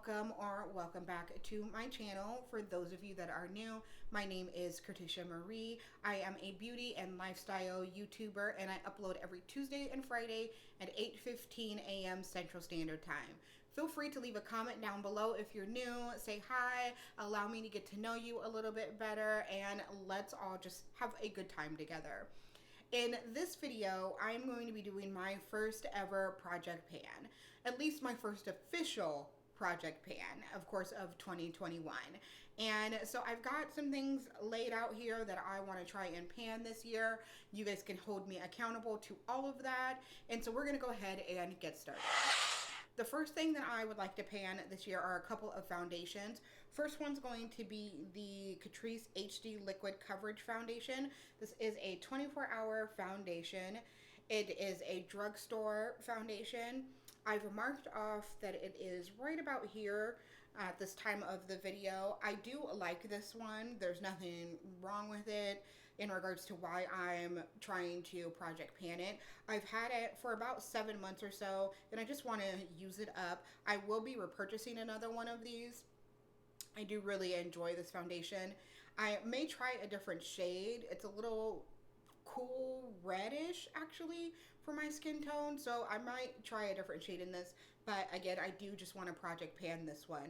welcome or welcome back to my channel. For those of you that are new, my name is Kertisha Marie. I am a beauty and lifestyle YouTuber, and I upload every Tuesday and Friday at 8:15 a.m. Central Standard Time. Feel free to leave a comment down below if you're new. Say hi, allow me to get to know you a little bit better, and let's all just have a good time together. In this video, I'm going to be doing my first ever project pan, at least my first official project pan, of course, of 2021. And so I've got some things laid out here that I want to try and pan this year. You guys can hold me accountable to all of that. And so we're going to go ahead and get started. The first thing that I would like to pan this year are a couple of foundations. First one's going to be the Catrice HD Liquid Coverage Foundation. This is a 24-hour foundation. It is a drugstore foundation. I've marked off that it is right about here at this time of the video. I do like this one. There's nothing wrong with it in regards to why I'm trying to project pan it. I've had it for about 7 months or so, and I just want to use it up. I will be repurchasing another one of these. I do really enjoy this foundation. I may try a different shade. It's a little cool reddish actually for my skin tone, so I might try a different shade in this, but again, I do just want to project pan this one.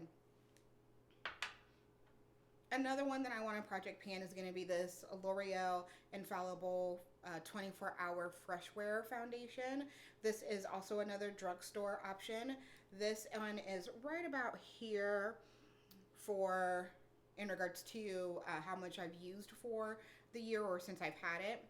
Another one that I want to project pan is going to be this L'Oreal Infallible 24-hour fresh wear foundation. This is also another drugstore option. This one is right about here for in regards to how much I've used for the year or since I've had it.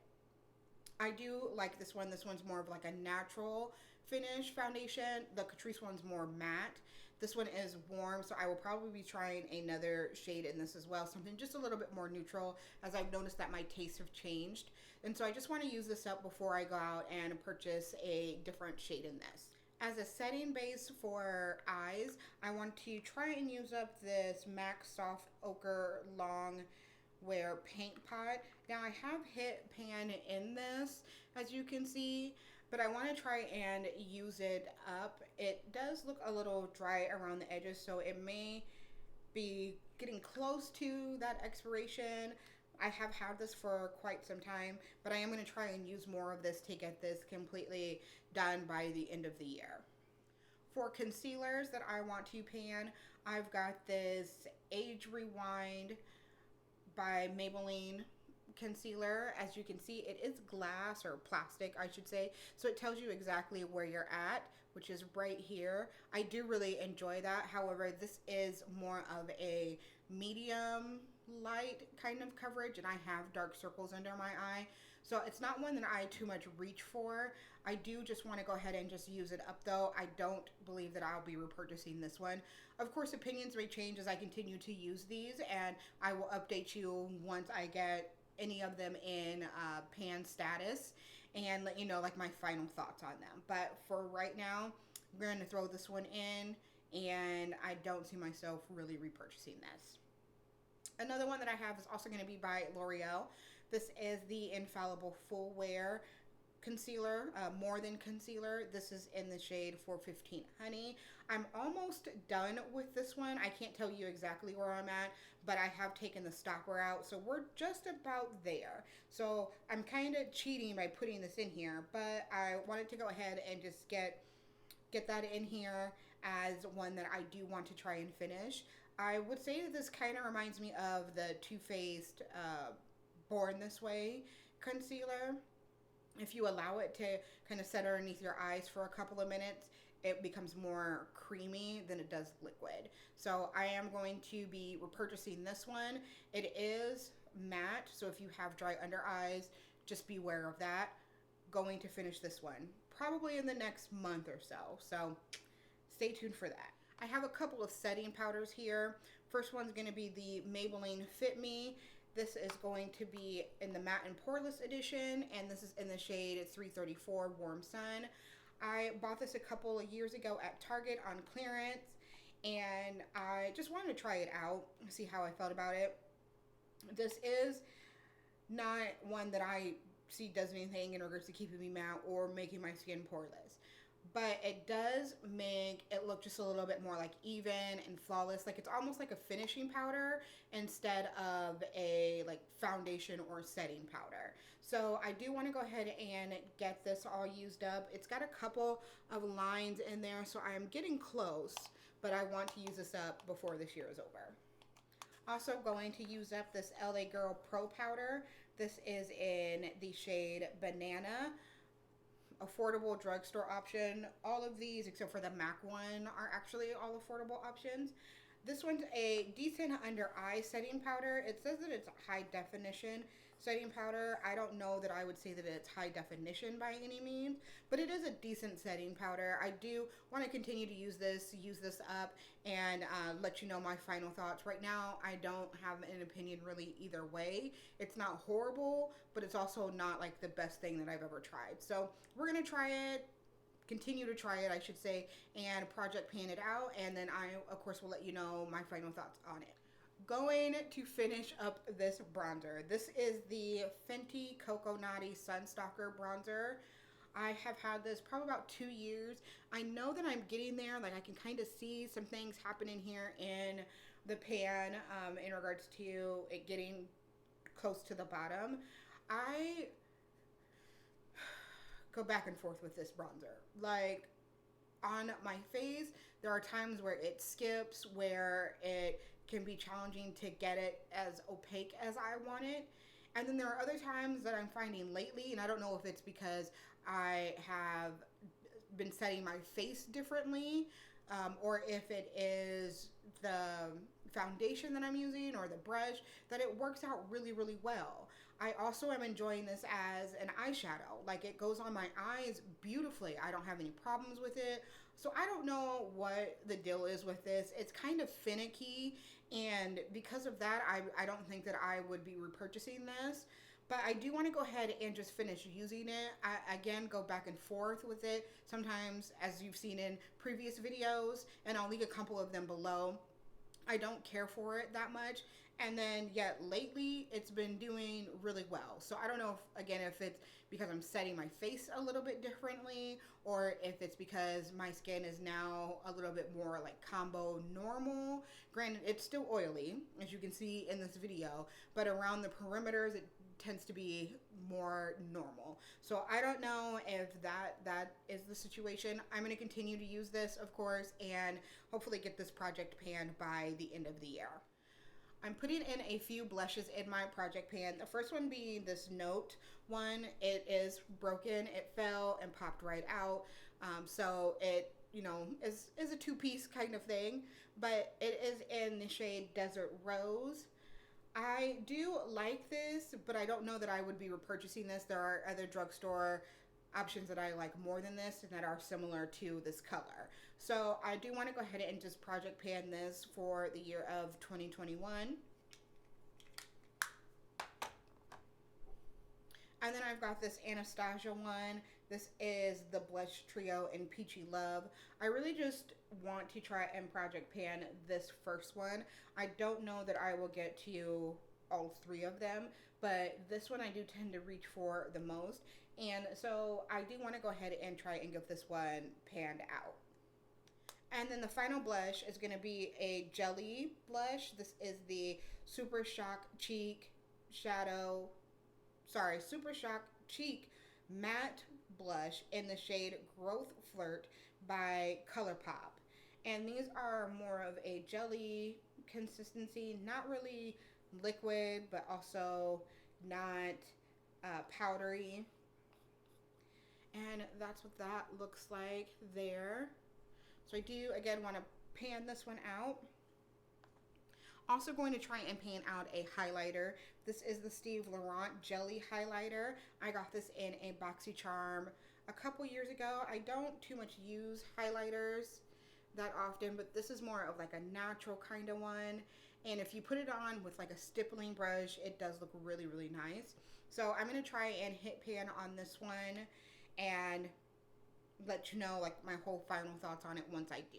I do like this one. This one's more of like a natural finish foundation. The Catrice one's more matte. This one is warm, so I will probably be trying another shade in this as well. Something just a little bit more neutral, as I've noticed that my tastes have changed. And so I just want to use this up before I go out and purchase a different shade in this. As a setting base for eyes, I want to try and use up this MAC Soft Ochre Long Wear paint pot. Now I have hit pan in this, as you can see, but I want to try and use it up. It does look a little dry around the edges, so it may be getting close to that expiration. I have had this for quite some time, but I am going to try and use more of this to get this completely done by the end of the year. For concealers that I want to pan, I've got this Age Rewind by Maybelline concealer. As you can see, it is glass, or plastic I should say, so it tells you exactly where you're at, which is right here. I do really enjoy that. However, this is more of a medium light kind of coverage, and I have dark circles under my eye, so it's not one that I too much reach for. I do just want to go ahead and just use it up though. I don't believe that I'll be repurchasing this one. Of course, opinions may change as I continue to use these, and I will update you once I get any of them in pan status and let you know like my final thoughts on them. But for right now, we're going to throw this one in, and I don't see myself really repurchasing this. Another one that I have is also going to be by L'Oreal. This is the Infallible Full Wear concealer, More Than Concealer. This is in the shade 415 Honey. I'm almost done with this one. I can't tell you exactly where I'm at, but I have taken the stopper out, so we're just about there. So I'm kind of cheating by putting this in here, but I wanted to go ahead and just get that in here as one that I do want to try and finish. I would say that this kind of reminds me of the Too Faced Born This Way concealer. If you allow it to kind of set underneath your eyes for a couple of minutes, it becomes more creamy than it does liquid. So I am going to be repurchasing this one. It is matte, so if you have dry under eyes, just beware of that. Going to finish this one probably in the next month or so, so stay tuned for that. I have a couple of setting powders here. First one's going to be the Maybelline Fit Me. This is going to be in the Matte and Poreless edition, and this is in the shade 334 Warm Sun. I bought this a couple of years ago at Target on clearance, and I just wanted to try it out, see how I felt about it. This is not one that I see does anything in regards to keeping me matte or making my skin poreless. but it does make it look just a little bit more like even and flawless. Like it's almost like a finishing powder instead of a like foundation or setting powder. So I do want to go ahead and get this all used up. It's got a couple of lines in there, so I am getting close, but I want to use this up before this year is over. Also going to use up this LA Girl Pro Powder. This is in the shade Banana. Affordable drugstore option. All of these, except for the MAC one, are actually all affordable options. This one's a decent under eye setting powder. It says that it's high definition setting powder. I don't know that I would say that it's high definition by any means, but it is a decent setting powder. I do want to continue to use this up, and let you know my final thoughts. Right now, I don't have an opinion really either way. It's not horrible, but it's also not like the best thing that I've ever tried. So we're going to try it, continue to try it, I should say, and project pan it out, and then I, of course, will let you know my final thoughts on it. Going to finish up this bronzer. This is the Fenty Coco Naughty Sunstalker bronzer. I have had this probably about 2 years. I know that I'm getting there. Like I can kind of see some things happening here in the pan in regards to it getting close to the bottom. I go back and forth with this bronzer. Like on my face, there are times where it skips, where it can be challenging to get it as opaque as I want it. And then there are other times that I'm finding lately, and I don't know if it's because I have been setting my face differently, or if it is the foundation that I'm using or the brush, that it works out really, really well. I also am enjoying this as an eyeshadow. Like it goes on my eyes beautifully. I don't have any problems with it. So I don't know what the deal is with this. It's kind of finicky, and because of that, I don't think that I would be repurchasing this. But I do want to go ahead and just finish using it. I, again, go back and forth with it. Sometimes, as you've seen in previous videos, and I'll link a couple of them below, I don't care for it that much. And then yet lately it's been doing really well. So I don't know if, again, if it's because I'm setting my face a little bit differently, or if it's because my skin is now a little bit more like combo normal. Granted, it's still oily, as you can see in this video, but around the perimeters it tends to be more normal. So I don't know if that is the situation. I'm going to continue to use this, of course, and hopefully get this project panned by the end of the year. I'm putting in a few blushes in my project pan. The first one being this Note one. It is broken. It fell and popped right out. So it, you know, is a two-piece kind of thing, but it is in the shade Desert Rose. I do like this, but I don't know that I would be repurchasing this. There are other drugstore options that I like more than this and that are similar to this color. So I do want to go ahead and just project pan this for the year of 2021. And then I've got this Anastasia one. This is the Blush Trio in Peachy Love. I really just want to try and project pan this first one. I don't know that I will get to all three of them, but this one I do tend to reach for the most. And so I do want to go ahead and try and get this one panned out. And then the final blush is going to be a jelly blush. This is the Super Shock Cheek Matte Blush in the shade Growth Flirt by ColourPop. And these are more of a jelly consistency, not really liquid, but also not powdery. And that's what that looks like there. So I do, again, want to pan this one out. Also going to try and pan out a highlighter. This is the Steve Laurent Jelly Highlighter. I got this in a BoxyCharm a couple years ago. I don't too much use highlighters that often, but this is more of like a natural kind of one. And if you put it on with like a stippling brush, it does look really, really nice. So I'm going to try and hit pan on this one and let you know like my whole final thoughts on it once I do.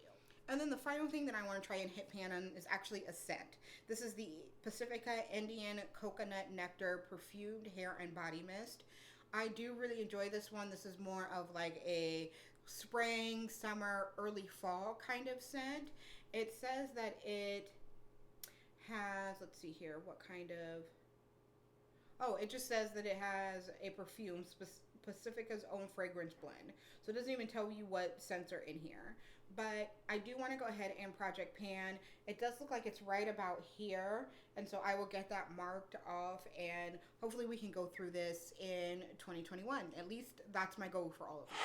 And then the final thing that I want to try and hit pan on is actually a scent. This is the Pacifica Indian Coconut Nectar Perfumed Hair and Body Mist. I do really enjoy this one. This is more of like a spring, summer, early fall kind of scent. It says that it has, let's see here, what kind of, oh, it just says that it has a perfume, Pacifica's own fragrance blend. So it doesn't even tell you what scents are in here. But I do want to go ahead and project pan. It does look like it's right about here. And so I will get that marked off, and hopefully we can go through this in 2021. At least that's my goal for all of you.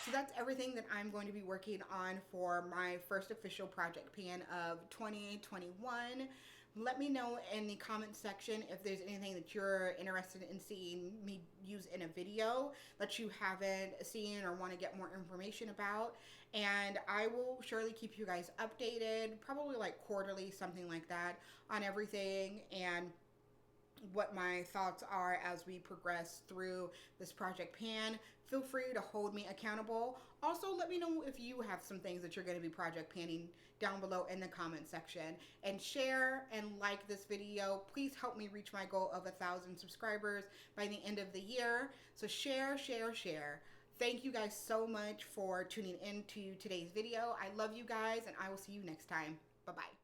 So that's everything that I'm going to be working on for my first official project pan of 2021. Let me know in the comment section if there's anything that you're interested in seeing me use in a video that you haven't seen or want to get more information about. And I will surely keep you guys updated, probably like quarterly, something like that, on everything and what my thoughts are as we progress through this project pan. Feel free to hold me accountable. Also, let me know if you have some things that you're going to be project panning down below in the comment section. And share and like this video. Please help me reach my goal of 1,000 subscribers by the end of the year. So share, share, share. Thank you guys so much for tuning in to today's video. I love you guys, and I will see you next time. Bye-bye.